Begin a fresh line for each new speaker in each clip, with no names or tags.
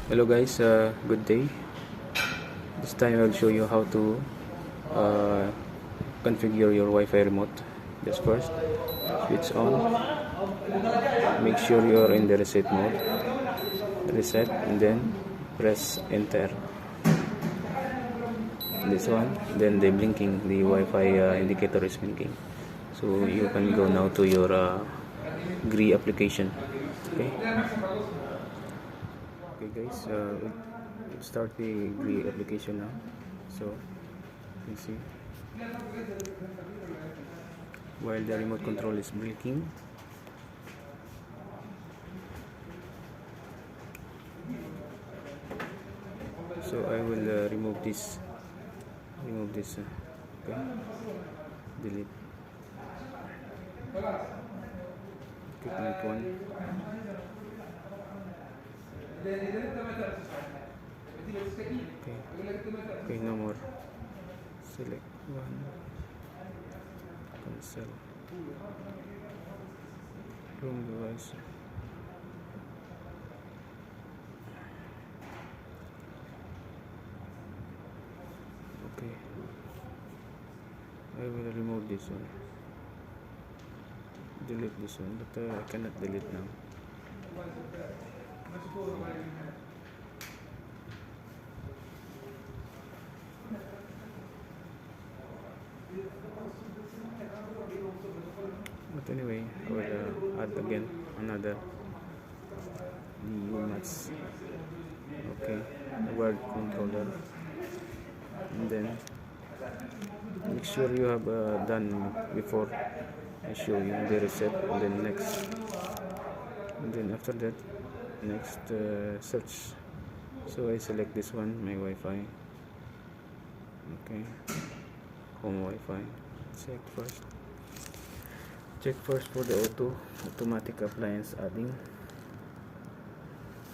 Hello guys, good day. This time I'll show you how to uh, configure your Wi-Fi remote. Just first, switch on, make sure you're in the reset mode, reset, and then press enter. This one, then the Wi-Fi indicator is blinking. So you can go now to your GREE application. Okay. Okay guys, we'll start the GREE application now. So you see, while the remote control is blinking, so I will remove this okay, delete, click one, okay, no more, select one, cancel, room device, okay, I will remove this one, delete this one, but I cannot delete now. But anyway, I will add again another UMAX, okay, the word controller, and then make sure you have done before I show you the reset, and then next, and then after that next search. So I select this one, my Wi-Fi, okay, home Wi-Fi, check first for the automatic appliance adding,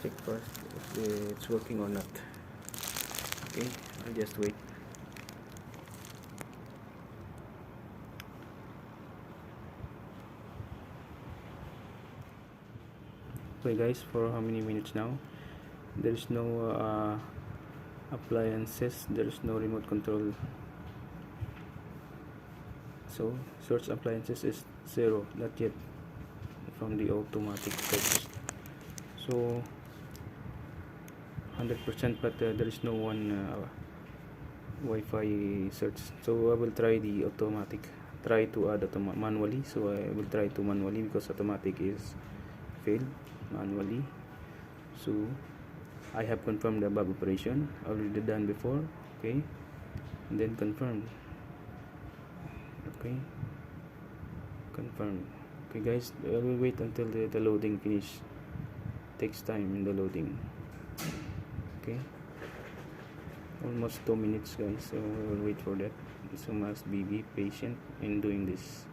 check first if it's working or not. Okay, I'll just wait. Okay guys, for how many minutes now? There is no appliances, there is no remote control. So search appliances is 0, not yet from the automatic search. So 100%, but there is no one Wi-Fi search. So I will try the automatic, try to add manually. So I will try to manually because automatic is failed manually. So I have confirmed the above operation, already done before, okay, and then confirm, okay, confirm. Okay guys, I will wait until the loading finish, takes time in the loading, okay, almost 2 minutes guys, so I will wait for that. So must be patient in doing this.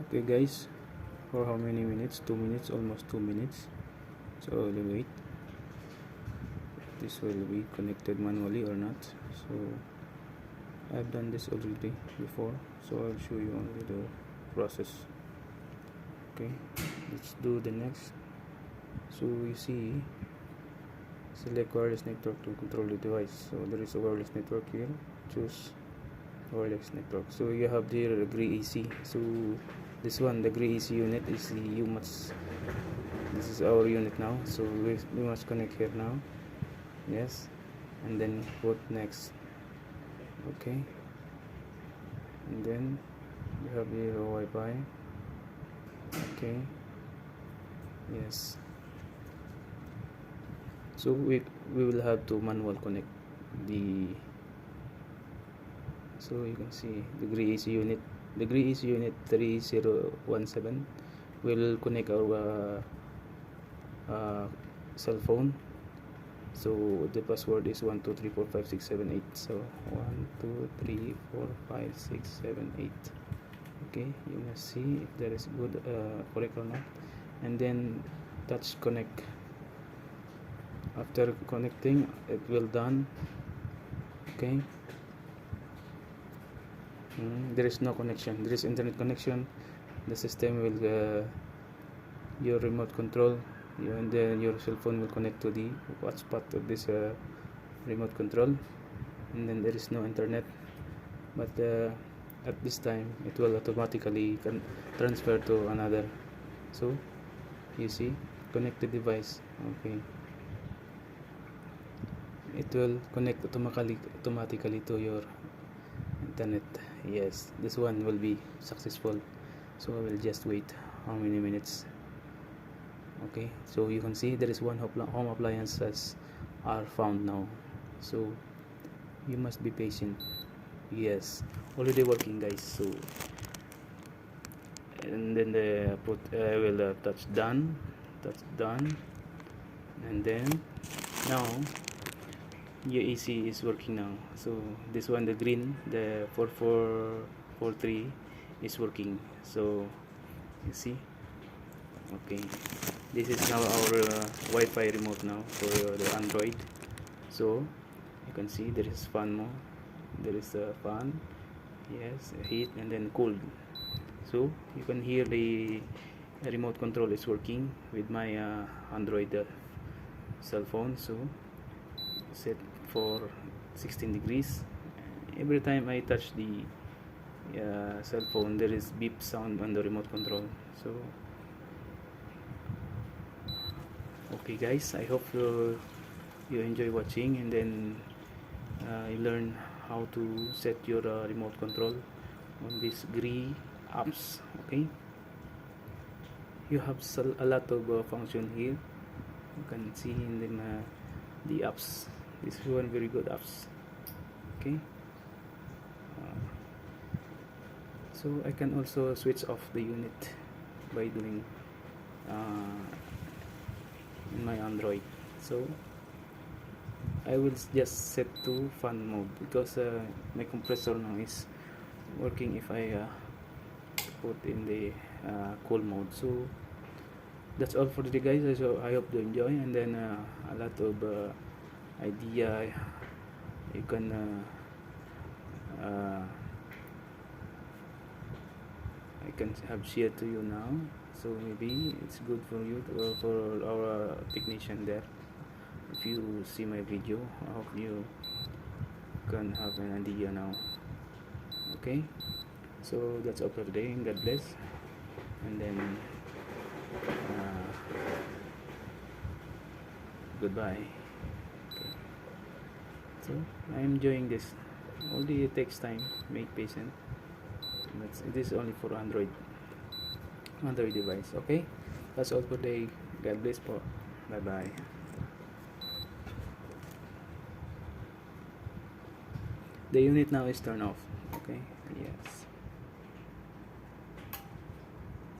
Okay guys, for how many minutes? 2 minutes, almost 2 minutes. So I will wait if this will be connected manually or not. So I've done this already before, so I'll show you only the process. Okay, let's do the next. So you see, select wireless network to control the device. So there is a wireless network here, choose wireless network. So you have the GREE AC. So this one, the GREE AC unit, is the UMAX. This is our unit now, so we must connect here now. Yes, and then put next, okay, and then you have the Wi-Fi, okay, yes. So we will have to manual connect the, so you can see the GREE AC unit. The GREE AC unit 3017 will connect our cell phone. So the password is 1234567 So 1234567 okay, you must see if there is good correct or not, and then touch connect. After connecting, it will done, okay. There is no connection. There is internet connection. The system will your remote control, and then your cell phone will connect to the hotspot of this remote control, and then there is no internet, but at this time it will automatically transfer to another. So you see, connect the device. Okay, it will connect automatically to your internet. Yes, this one will be successful. So I will just wait how many minutes. Okay, so you can see there is one home appliances are found now, so you must be patient. Yes, already working, guys. So and then the I will touch done, and then now your AC is working now. So this one, the green, the 4443 is working. So you see, okay, this is now our Wi-Fi remote now for the Android. So you can see there is fan mode, there is a fan, yes, heat and then cold. So you can hear the remote control is working with my Android cell phone. So set for 16 degrees. Every time I touch the cell phone, there is beep sound on the remote control. So okay, guys, I hope you enjoy watching, and then you learn how to set your remote control on this GREE apps. Okay, you have a lot of function here. You can see in the apps. This is one very good apps. Okay, so I can also switch off the unit by doing in my Android. So I will just set to fan mode because my compressor now is working if I put in the cool mode. So that's all for today, guys. So I hope you enjoy, and then a lot of idea you can I can have shared to you now. So maybe it's good for you for our technician there. If you see my video, I hope you can have an idea now. Okay, so that's all for today. God bless, and then goodbye. Okay. So I'm enjoying this. Only it takes time. Make patient. It is only for Android device. Okay, that's all for today. God bless po. Bye bye. The unit now is turned off. Okay, yes.